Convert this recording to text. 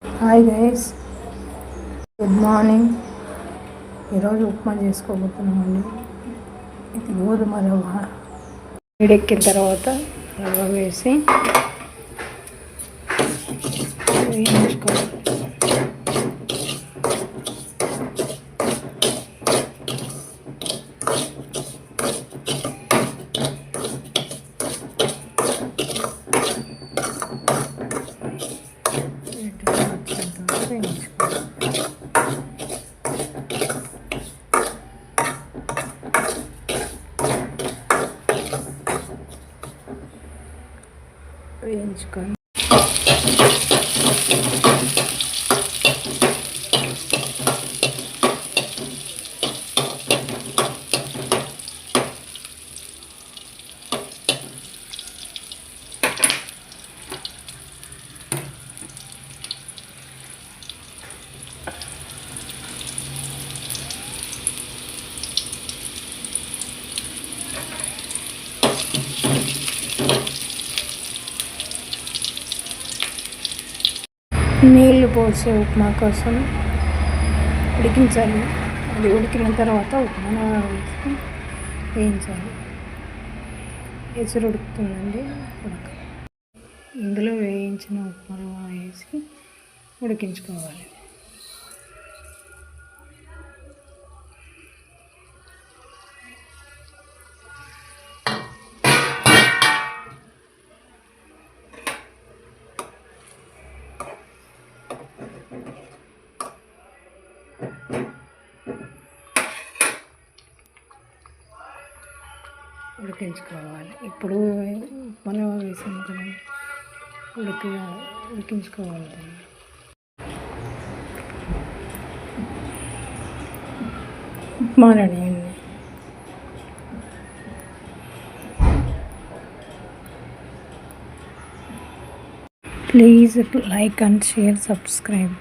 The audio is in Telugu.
Hi guys, good morning. ఈరోజు ఉప్మా చేసుకోబోతున్నామండి. ఇది గోధుమ రవ్వ వేడెక్కిన తర్వాత రవ్వ వేసి వేయించుకోవాలి. వేయించుకొని నీళ్లు పోసే ఉప్మా కోసం ఉడికించాలి. అది ఉడికిన తర్వాత ఉప్మా వేసి వేయించాలి. ఎసురు ఉడుకుతుందండి, ఇందులో వేయించిన ఉప్మా వేసి ఉడికించుకోవాలి. ఉడికించుకోవాలి. ఇప్పుడు మనం వేసాం కదా, ఉడికించుకోవాలి. ఉప్మా రెడీ అండి. Please like and share, subscribe.